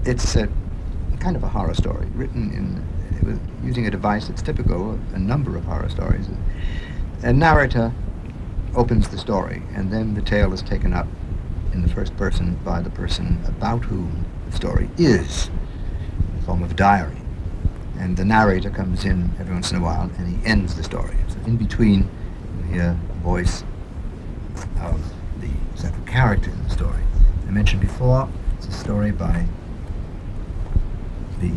It's a kind of a horror story, written using a device that's typical of a number of horror stories. A narrator opens the story, and then the tale is taken up in the first person by the person about whom the story is, in the form of a diary. And the narrator comes in every once in a while, and he ends the story. So in between, you hear the voice of the central character in the story. I mentioned before, it's a story by the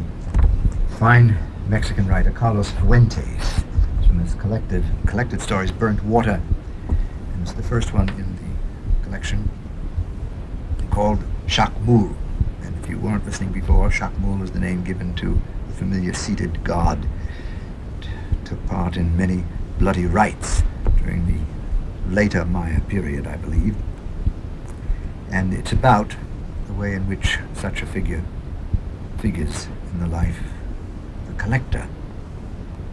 fine Mexican writer Carlos Fuentes. It's from his collected stories, Burnt Water. And it's the first one in the collection called Chac Mool. And if you weren't listening before, Chac Mool is the name given to the familiar seated god. It took part in many bloody rites during the later Maya period, I believe. And it's about the way in which such a figure figures in the life of the collector.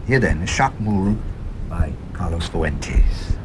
Here then is Chac Mool by Carlos Fuentes.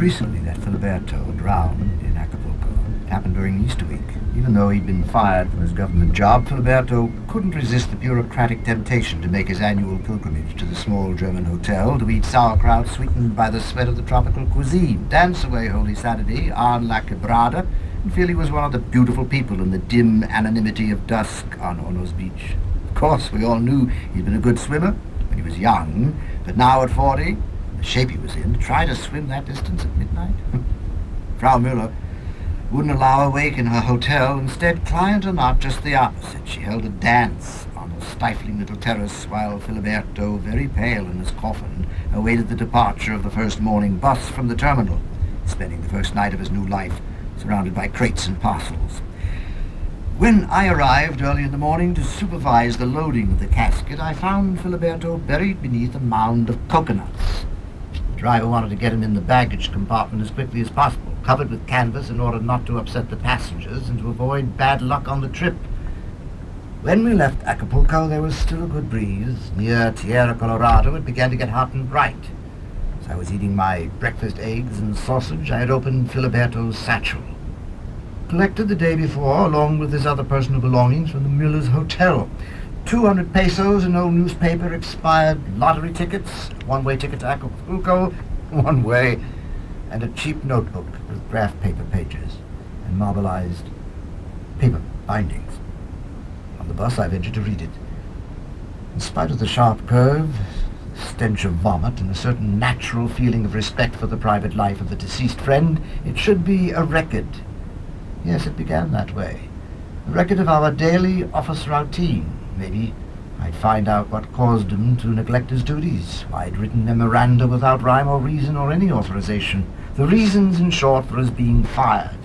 Recently that Filiberto drowned in Acapulco. It happened during Easter week. Even though he'd been fired from his government job, Filiberto couldn't resist the bureaucratic temptation to make his annual pilgrimage to the small German hotel to eat sauerkraut sweetened by the sweat of the tropical cuisine, dance away Holy Saturday on La Quebrada, and feel he was one of the beautiful people in the dim anonymity of dusk on Hornos Beach. Of course, we all knew he'd been a good swimmer when he was young, but now at 40, the shape he was in, to try to swim that distance at midnight. Frau Müller wouldn't allow a wake in her hotel. Instead, client or not, just the opposite. She held a dance on a stifling little terrace while Filiberto, very pale in his coffin, awaited the departure of the first morning bus from the terminal, spending the first night of his new life surrounded by crates and parcels. When I arrived early in the morning to supervise the loading of the casket, I found Filiberto buried beneath a mound of coconuts. The driver wanted to get him in the baggage compartment as quickly as possible, covered with canvas in order not to upset the passengers and to avoid bad luck on the trip. When we left Acapulco, there was still a good breeze. Near Tierra Colorado, it began to get hot and bright. As I was eating my breakfast eggs and sausage, I had opened Filiberto's satchel, collected the day before, along with his other personal belongings, from the Miller's Hotel. 200 pesos, an old newspaper, expired lottery tickets, one-way ticket to Acapulco, one way, and a cheap notebook with graph paper pages and marbleized paper bindings. On the bus, I ventured to read it. In spite of the sharp curve, the stench of vomit, and a certain natural feeling of respect for the private life of the deceased friend, it should be a record. Yes, it began that way. A record of our daily office routine. Maybe I'd find out what caused him to neglect his duties, why he'd written memoranda without rhyme or reason or any authorization. The reasons, in short, for his being fired.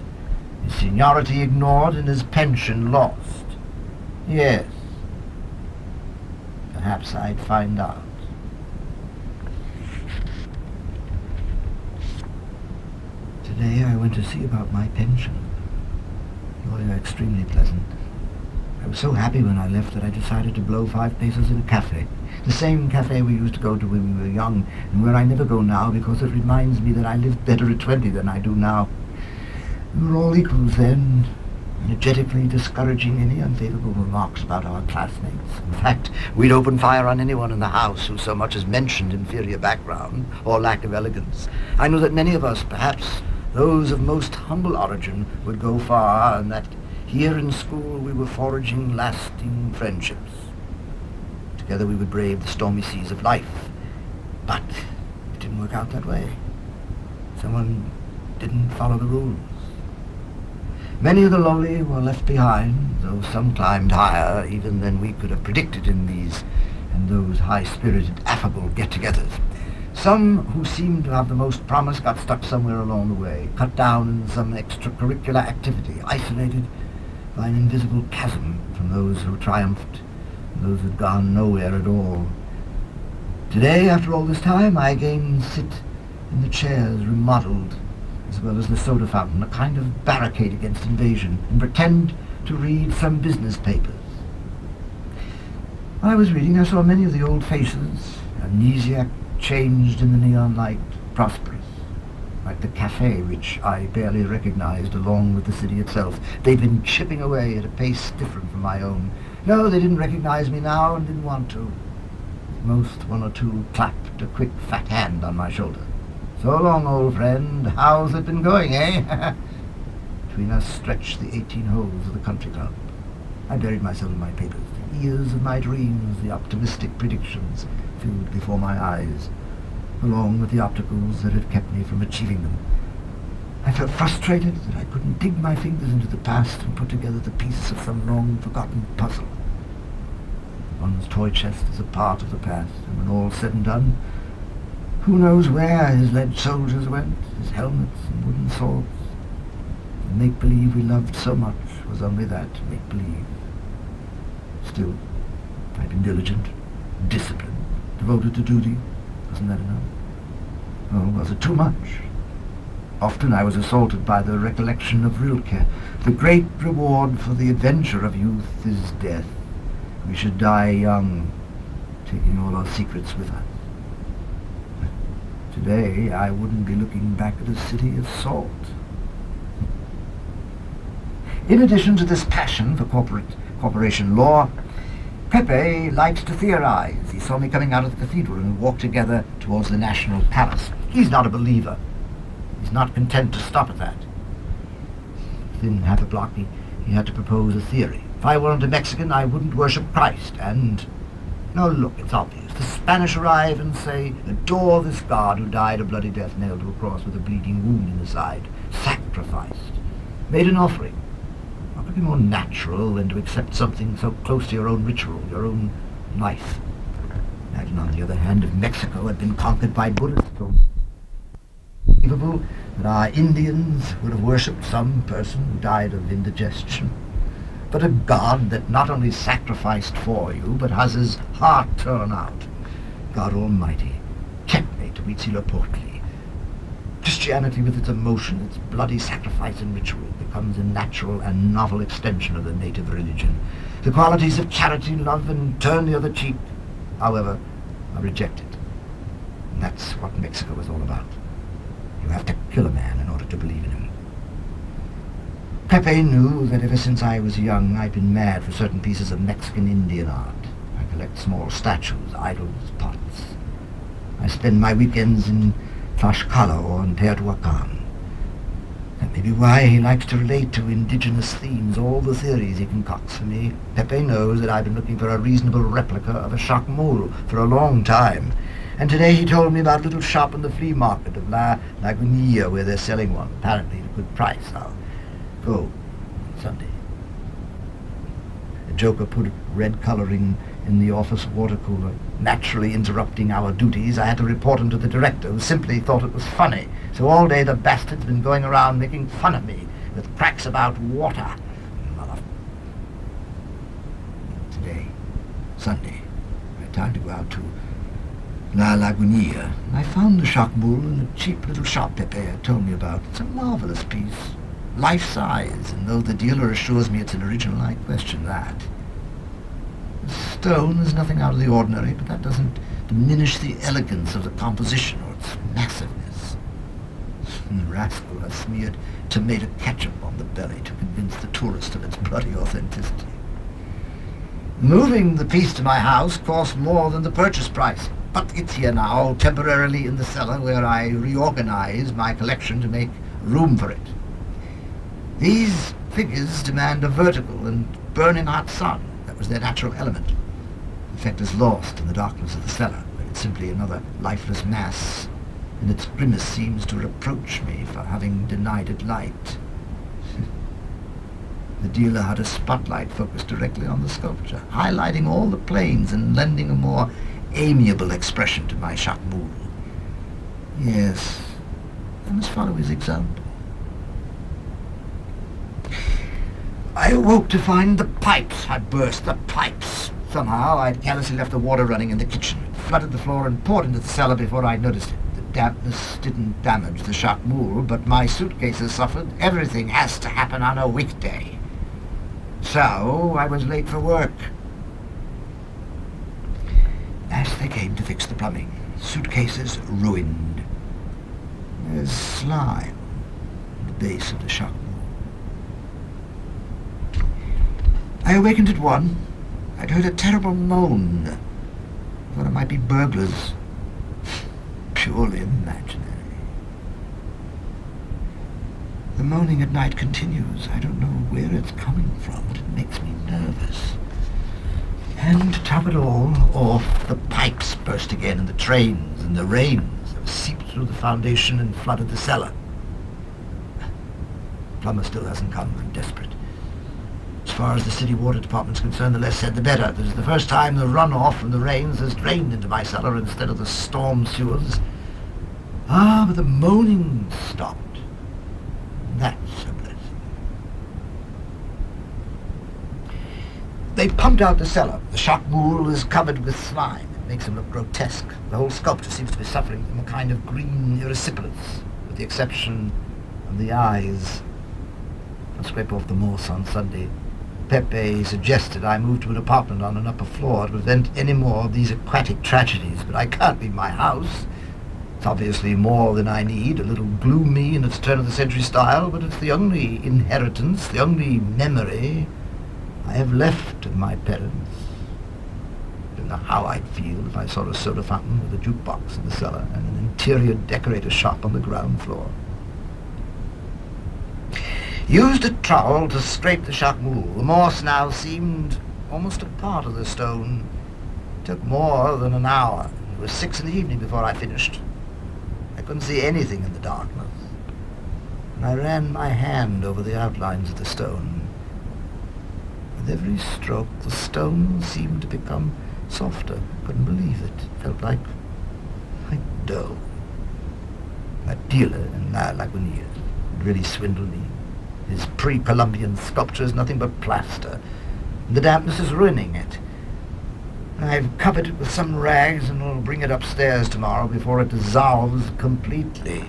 His seniority ignored and his pension lost. Yes. Perhaps I'd find out. Today I went to see about my pension. Lawyer extremely pleasant. I was so happy when I left that I decided to blow 5 pesos in a cafe. The same cafe we used to go to when we were young, and where I never go now because it reminds me that I lived better at 20 than I do now. We were all equals then, energetically discouraging any unfavorable remarks about our classmates. In fact, we'd open fire on anyone in the house who so much as mentioned inferior background or lack of elegance. I knew that many of us, perhaps those of most humble origin, would go far, and that here in school we were forging lasting friendships. Together we would brave the stormy seas of life. But it didn't work out that way. Someone didn't follow the rules. Many of the lowly were left behind, though some climbed higher even than we could have predicted in these and those high-spirited, affable get-togethers. Some who seemed to have the most promise got stuck somewhere along the way, cut down in some extracurricular activity, isolated by an invisible chasm from those who triumphed and those who had gone nowhere at all. Today, after all this time, I again sit in the chairs remodeled, as well as the soda fountain, a kind of barricade against invasion, and pretend to read some business papers. While I was reading, I saw many of the old faces, amnesiac, changed in the neon light, prosperous, like the cafe, which I barely recognized along with the city itself. They'd been chipping away at a pace different from my own. No, they didn't recognize me now and didn't want to. At most, one or two clapped a quick fat hand on my shoulder. "So long, old friend. How's it been going, eh?" Between us stretched the 18 holes of the country club. I buried myself in my papers. The years of my dreams, the optimistic predictions, filled before my eyes, along with the obstacles that had kept me from achieving them. I felt frustrated that I couldn't dig my fingers into the past and put together the pieces of some long-forgotten puzzle. One's toy chest is a part of the past, and when all's said and done, who knows where his lead soldiers went, his helmets and wooden swords? The make-believe we loved so much was only that, make-believe. Still, I'd been diligent, disciplined, devoted to duty. Wasn't that enough? Oh, was it too much? Often I was assaulted by the recollection of Rilke. The great reward for the adventure of youth is death. We should die young, taking all our secrets with us. Today, I wouldn't be looking back at a city of salt. In addition to this passion for corporation law, Pepe liked to theorize. He saw me coming out of the cathedral and we walked together towards the National Palace. He's not a believer. He's not content to stop at that. Within half a block, he had to propose a theory. If I weren't a Mexican, I wouldn't worship Christ, and... No, look, it's obvious. The Spanish arrive and say, adore this God who died a bloody death nailed to a cross with a bleeding wound in the side, sacrificed, made an offering. What could be more natural than to accept something so close to your own ritual, your own life? Imagine, on the other hand, if Mexico had been conquered by Buddhists. Believable that our Indians would have worshipped some person who died of indigestion. But a God that not only sacrificed for you, but has his heart torn out. God Almighty. Checkmate, Huitzilopochtli. Christianity with its emotion, its bloody sacrifice and ritual, becomes a natural and novel extension of the native religion. The qualities of charity, love, and turn the other cheek, however, are rejected. And that's what Mexico is all about. You have to kill a man in order to believe in him. Pepe knew that ever since I was young, I'd been mad for certain pieces of Mexican Indian art. I collect small statues, idols, pots. I spend my weekends in Tlaxcala or in Teotihuacan. That may be why he likes to relate to indigenous themes all the theories he concocts for me. Pepe knows that I've been looking for a reasonable replica of a Chac Mool for a long time. And today he told me about a little shop in the flea market of La Lagunilla where they're selling one, apparently at a good price. I'll go on Sunday. The joker put red colouring in the office water cooler. Naturally interrupting our duties, I had to report him to the director, who simply thought it was funny. So all day the bastard's been going around making fun of me with cracks about water. Mother. Today, Sunday, I had time to go out to La Lagunilla. I found the Chac Mool in a cheap little shop Pepe had told me about. It's a marvellous piece, life-size, and though the dealer assures me it's an original, I question that. The stone is nothing out of the ordinary, but that doesn't diminish the elegance of the composition or its massiveness. The rascal has smeared tomato ketchup on the belly to convince the tourist of its bloody authenticity. Moving the piece to my house cost more than the purchase price, but it's here now, temporarily in the cellar, where I reorganize my collection to make room for it. These figures demand a vertical and burning hot sun. That was their natural element. The effect is lost in the darkness of the cellar, where it's simply another lifeless mass, and its grimace seems to reproach me for having denied it light. The dealer had a spotlight focused directly on the sculpture, highlighting all the planes and lending a more amiable expression to my Chac Mool. Yes, I must follow his example. I awoke to find the pipes had burst. The pipes! Somehow I'd carelessly left the water running in the kitchen. It flooded the floor and poured into the cellar before I'd noticed it. The dampness didn't damage the Chac Mool, but my suitcases suffered. Everything has to happen on a weekday. So I was late for work. Last they came to fix the plumbing. Suitcases ruined. There's slime at the base of the Chac Mool. I awakened at 1. I'd heard a terrible moan. Thought it might be burglars. Purely imaginary. The moaning at night continues. I don't know where it's coming from, but it makes me nervous. And to top it all off, the pipes burst again, and the trains and the rains have seeped through the foundation and flooded the cellar. The plumber still hasn't come. I'm desperate. As far as the city water department's concerned, the less said the better. This is the first time the runoff from the rains has drained into my cellar instead of the storm sewers. But the moaning stopped. That's a blessing. They pumped out the cellar. The Chac Mool is covered with slime. It makes him look grotesque. The whole sculpture seems to be suffering from a kind of green erysipelas, with the exception of the eyes. I'll scrape off the moss on Sunday. Pepe suggested I move to an apartment on an upper floor to prevent any more of these aquatic tragedies, but I can't leave my house. It's obviously more than I need, a little gloomy in its turn-of-the-century style, but it's the only inheritance, the only memory I have left of my parents. I don't know how I'd feel if I saw a soda fountain with a jukebox in the cellar and an interior decorator shop on the ground floor. Used a trowel to scrape the Chac Mool. The moss now seemed almost a part of the stone. It took more than an hour. It was 6 in the evening before I finished. I couldn't see anything in the darkness, and I ran my hand over the outlines of the stone. With every stroke, the stone seemed to become softer. I couldn't believe it. It felt like dough. That dealer in La Lagunier had really swindled me. His pre-Columbian sculpture is nothing but plaster, and the dampness is ruining it. I've covered it with some rags and will bring it upstairs tomorrow before it dissolves completely.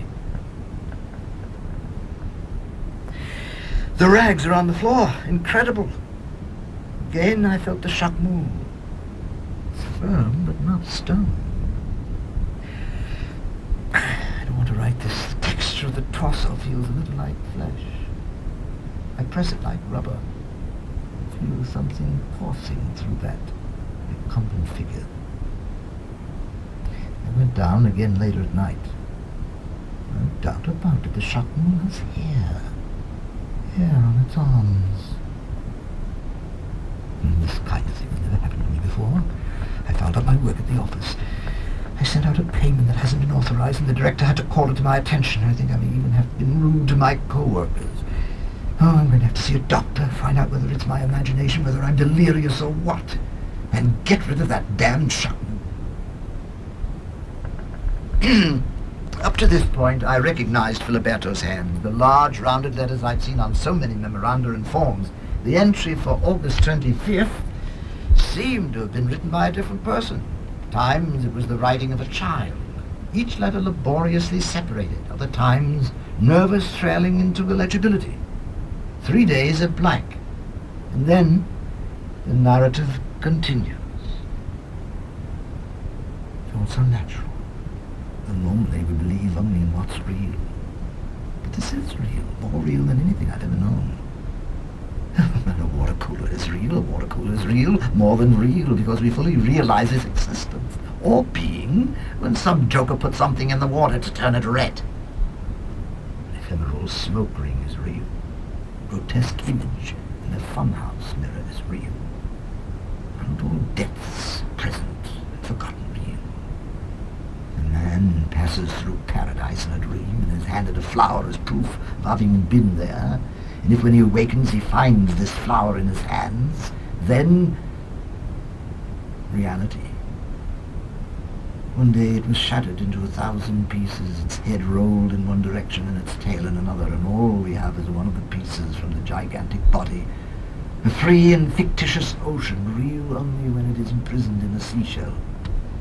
The rags are on the floor. Incredible. Again I felt the Chac Mool. It's firm, but not stone. I don't want to write this. The texture of the torso feels a little like flesh. I press it like rubber. I feel something coursing through that recumbent figure. I went down again later at night. No doubt about it, the Chac Mool has hair. Hair on its arms. This kind of thing has never happened to me before. I found out my work at the office. I sent out a payment that hasn't been authorized, and the director had to call it to my attention. I think I may even have been rude to my co-workers. Oh, I'm going to have to see a doctor, find out whether it's my imagination, whether I'm delirious or what, and get rid of that damned Chac Mool. Up to this point, I recognized Filiberto's hand, the large rounded letters I'd seen on so many memoranda and forms. The entry for August 25th seemed to have been written by a different person. At times it was the writing of a child, each letter laboriously separated, other times nervous trailing into illegibility. 3 days of blank, and then the narrative continues. sounds so natural. And normally we believe only in what's real. But this is real, more real than anything I've ever known. A water cooler is real, a water cooler is real, more than real, because we fully realize its existence, or being, when some joker puts something in the water to turn it red. An ephemeral smoke ring is real. A grotesque image in a funhouse mirror is real. Aren't all deaths present and forgotten real? A man passes through paradise in a dream and is handed a flower as proof of having been there. And if when he awakens he finds this flower in his hands, then reality. One day it was shattered into 1,000 pieces, its head rolled in one direction and its tail in another, and all we have is one of the pieces from the gigantic body. A free and fictitious ocean, real only when it is imprisoned in a seashell.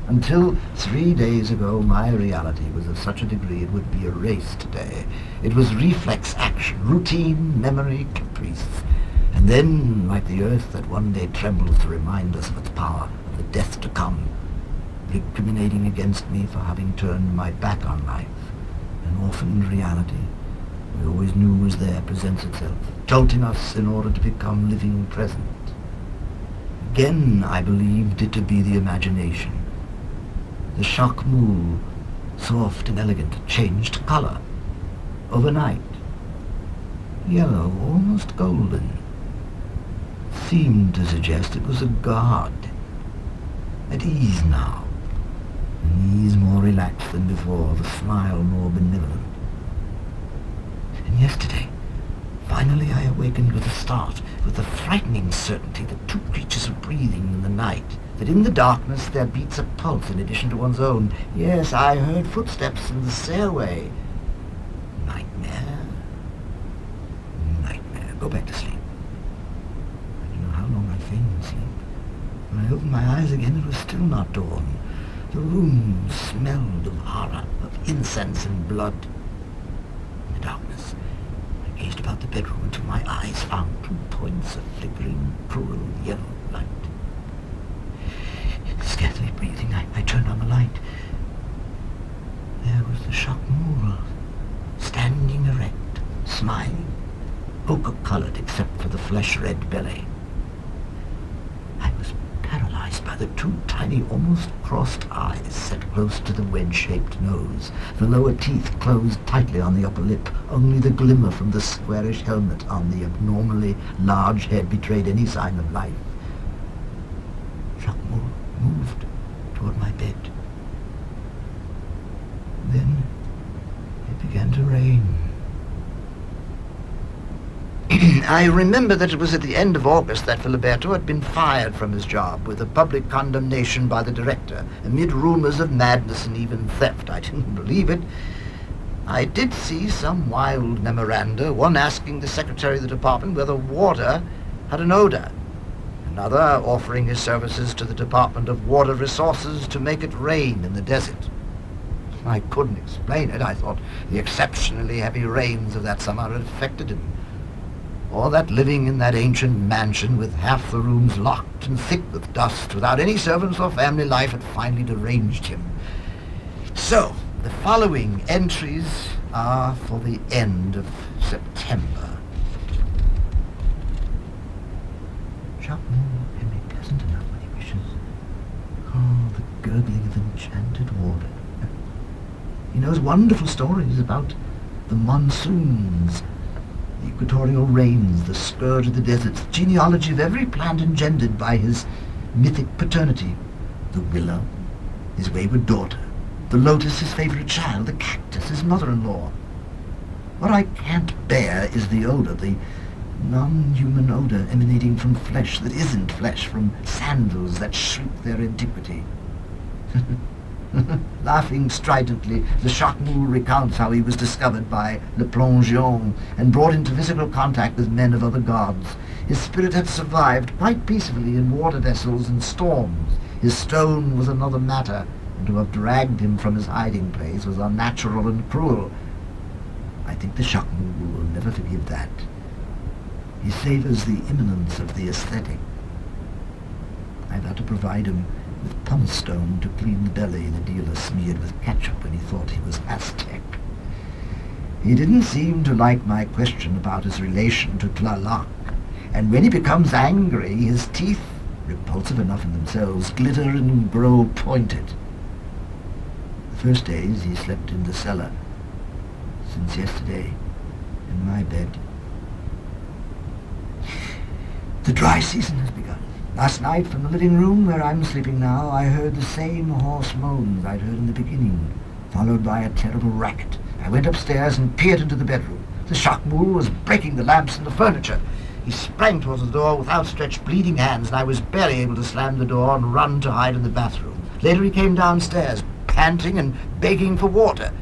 Until 3 days ago, my reality was of such a degree it would be erased today. It was reflex action, routine, memory, caprice. And then, like the earth that one day trembles to remind us of its power, of the death to come, recriminating against me for having turned my back on life, an orphaned reality we always knew was there presents itself, jolting us in order to become living present. Again, I believed it to be the imagination. The Chac Mool, soft and elegant, changed colour overnight. Yellow, almost golden. Seemed to suggest it was a god. At ease now, an ease more relaxed than before, the smile more benevolent. And yesterday, finally I awakened with a start, with the frightening certainty that two creatures are breathing in the night, that in the darkness there beats a pulse in addition to one's own. Yes, I heard footsteps in the stairway. Nightmare. Nightmare. Go back to sleep. I don't know how long I feigned sleep. When I opened my eyes again, it was still not dawn. The room smelled of horror, of incense and blood. In the darkness, I gazed about the bedroom until my eyes found 2 points of flickering, cruel yellow light. Scarcely breathing, I turned on the light. There was the Chac Mool, standing erect, smiling, ochre-coloured except for the flesh-red belly. I was paralyzed by the 2 tiny, almost crossed eyes set close to the wedge-shaped nose, the lower teeth closed tightly on the upper lip. Only the glimmer from the squarish helmet on the abnormally large head betrayed any sign of life. Chac Mool moved toward my bed. Then it began to rain. I remember that it was at the end of August that Filiberto had been fired from his job with a public condemnation by the director, amid rumors of madness and even theft. I didn't believe it. I did see some wild memoranda, one asking the secretary of the department whether water had an odor, another offering his services to the Department of Water Resources to make it rain in the desert. I couldn't explain it. I thought the exceptionally heavy rains of that summer had affected him, or that living in that ancient mansion with half the rooms locked and thick with dust, without any servants or family life, had finally deranged him. So, the following entries are for the end of September. Chac Mool can be pleasant enough when he wishes. Oh, the gurgling of enchanted water. He knows wonderful stories about the monsoons, the equatorial rains, the scourge of the deserts, the genealogy of every plant engendered by his mythic paternity. The willow, his wayward daughter, the lotus, his favorite child, the cactus, his mother-in-law. What I can't bear is the odor, the non-human odor emanating from flesh that isn't flesh, from sandals that shriek their antiquity. Laughing stridently, the Chac Mool recounts how he was discovered by Le Plongeon and brought into physical contact with men of other gods. His spirit had survived quite peacefully in water vessels and storms. His stone was another matter, and to have dragged him from his hiding place was unnatural and cruel. I think the Chac Mool will never forgive that. He savors the imminence of the aesthetic. I've had to provide him with pumice stone to clean the belly in a deal He didn't seem to like my question about his relation to Tlaloc, and when he becomes angry, his teeth, repulsive enough in themselves, glitter and grow pointed. The first days he slept in the cellar, since yesterday, in my bed. The dry season has begun. Last night, from the living room where I'm sleeping now, I heard the same hoarse moans I'd heard in the beginning, followed by a terrible racket. I went upstairs and peered into the bedroom. The Chac Mool was breaking the lamps and the furniture. He sprang towards the door with outstretched, bleeding hands, and I was barely able to slam the door and run to hide in the bathroom. Later he came downstairs, panting and begging for water.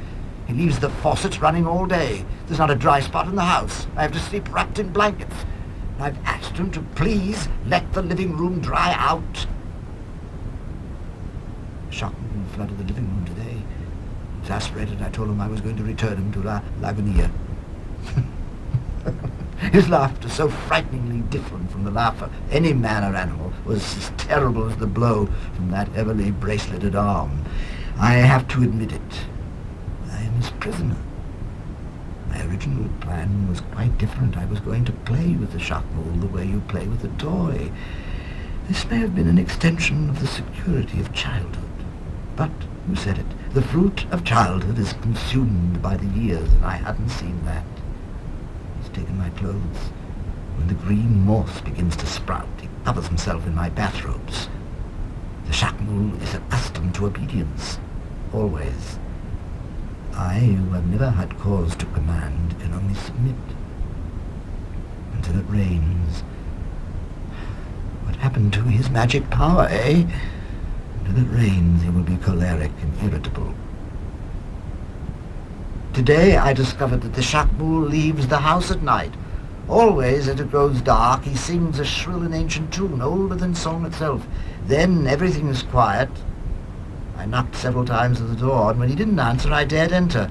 He leaves the faucets running all day. There's not a dry spot in the house. I have to sleep wrapped in blankets. I've asked him to please let the living room dry out. Chac Mool flooded the living room today. Exasperated, I told him I was going to return him to La Lagonia. His laughter, so frighteningly different from the laugh of any man or animal, was as terrible as the blow from that heavily braceleted arm. I have to admit it. I am his prisoner. My original plan was quite different. I was going to play with the Chac Mool the way you play with a toy. This may have been an extension of the security of childhood. But, who said it? The fruit of childhood is consumed by the years, and I hadn't seen that. He's taken my clothes. When the green moss begins to sprout, he covers himself in my bathrobes. The Chac Mool is accustomed to obedience. Always. I, who have never had cause to command, can only submit. Until it rains. What happened to his magic power, eh? Until it rains, he will be choleric and irritable. Today I discovered that the Chac Mool leaves the house at night. Always, as it grows dark, he sings a shrill and ancient tune, older than song itself. Then everything is quiet. I knocked several times at the door, and when he didn't answer, I dared enter.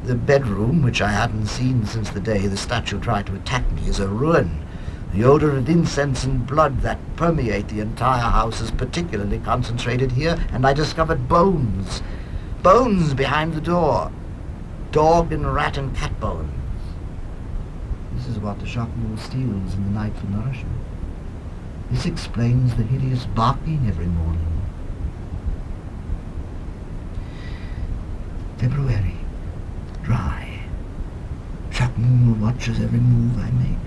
The bedroom, which I hadn't seen since the day the statue tried to attack me, is a ruin. The odor of incense and blood that permeate the entire house is particularly concentrated here, and I discovered bones. Bones behind the door. Dog and rat and cat bones. This is what the Chac Mool steals in the night for nourishment. This explains the hideous barking every morning. February. Dry. Chac Mool watches every move I make.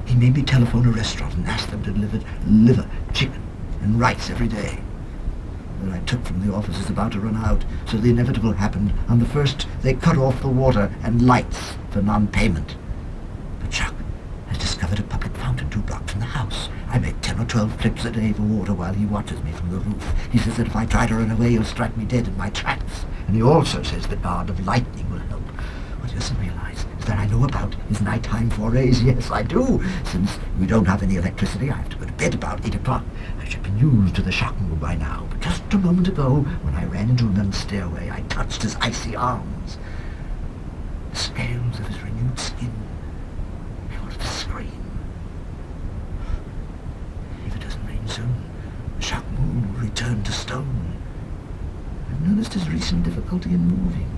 He made me telephone a restaurant and ask them to deliver liver, chicken, and rice every day. What I took from the office is about to run out, so the inevitable happened. On the first, they cut off the water and lights for non-payment. But Chac has discovered a public fountain 2 blocks from the house. I make 10 or 12 trips a day for water while he watches me from the roof. He says that if I try to run away, he'll strike me dead in my tracks. And he also says the guard of lightning will help. What he doesn't realize is that I know about his nighttime forays. Yes, I do. Since we don't have any electricity, I have to go to bed about 8 o'clock. I should be used to the Chac Mool by now. But just a moment ago, when I ran into him on the stairway, I touched his icy arms. The scales of his renewed skin. I wanted to scream. If it doesn't rain soon, the Chac Mool will return to stone. I've noticed his recent difficulty in moving.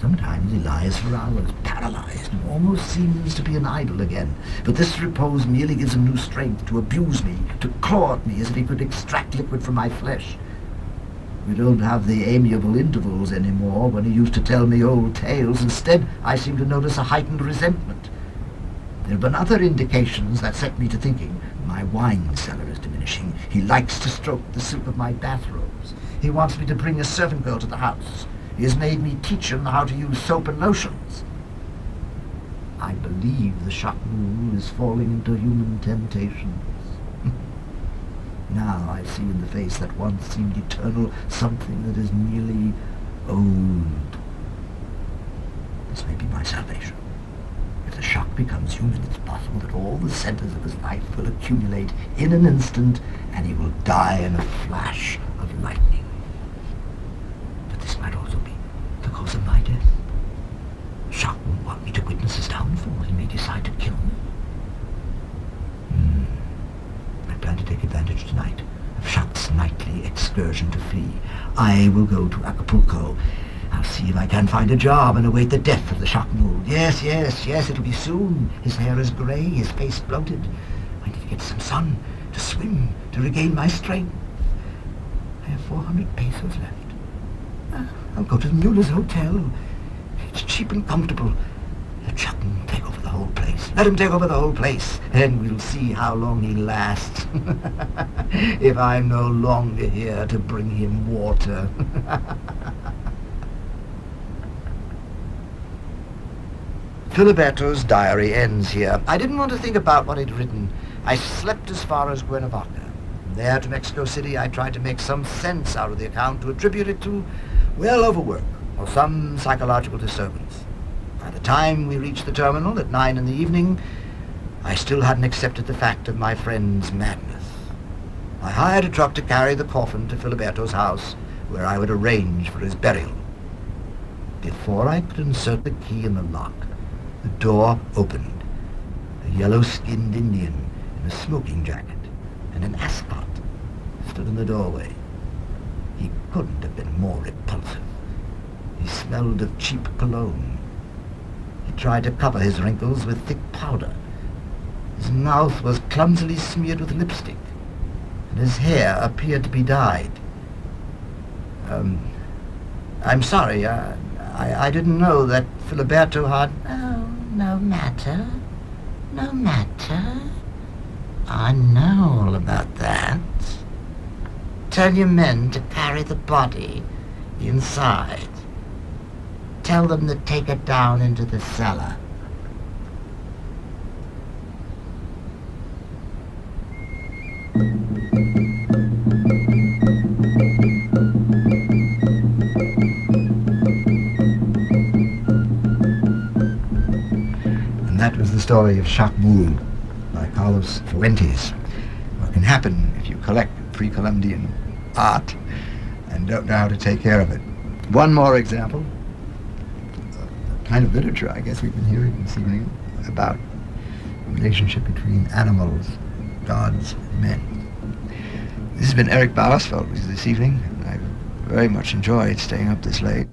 Sometimes he lies for hours, paralyzed, and almost seems to be an idol again. But this repose merely gives him new strength to abuse me, to claw at me as if he could extract liquid from my flesh. We don't have the amiable intervals anymore when he used to tell me old tales. Instead, I seem to notice a heightened resentment. There have been other indications that set me to thinking. My wine cellar is diminishing. He likes to stroke the silk of my bathrobes. He wants me to bring a servant girl to the house. He has made me teach him how to use soap and lotions. I believe the Chac Mool is falling into human temptations. Now I see in the face that once seemed eternal something that is merely old. This may be my salvation. If the Chac becomes human, it's possible that all the centers of his life will accumulate in an instant, and he will die in a flash of lightning. But this might also be the cause of my death. Chac won't want me to witness his downfall. He may decide to kill me. I plan to take advantage tonight of Chac's nightly excursion to flee. I will go to Acapulco. I'll I'll see if I can find a job and await the death of the Chac Mool. Yes, it'll be soon. His hair is grey, his face bloated. I need to get some sun, to swim, to regain my strength. I have 400 pesos left. I'll go to the Mueller's Hotel. It's cheap and comfortable. Let Chac take over the whole place. Let him take over the whole place, and we'll see how long he lasts. If I'm no longer here to bring him water. Filiberto's diary ends here. I didn't want to think about what he'd written. I slept as far as Cuernavaca. From there to Mexico City, I tried to make some sense out of the account, to attribute it to, well, overwork or some psychological disturbance. By the time we reached the terminal at 9 in the evening, I still hadn't accepted the fact of my friend's madness. I hired a truck to carry the coffin to Filiberto's house, where I would arrange for his burial. Before I could insert the key in the lock, the door opened. A yellow-skinned Indian in a smoking jacket and an ascot stood in the doorway. He couldn't have been more repulsive. He smelled of cheap cologne. He tried to cover his wrinkles with thick powder. His mouth was clumsily smeared with lipstick, and his hair appeared to be dyed. I'm sorry, I didn't know that Filiberto had... Oh, no matter. No matter. I know all about that. Tell your men to carry the body inside. Tell them to take it down into the cellar. And that was the story of Chac Mool by Carlos Fuentes. What can happen if you collect pre-Columbian art and don't know how to take care of it. One more example, a kind of literature I guess we've been hearing this evening about the relationship between animals, gods, and men. This has been Eric Bauersfeld with you this evening, and I've very much enjoyed staying up this late.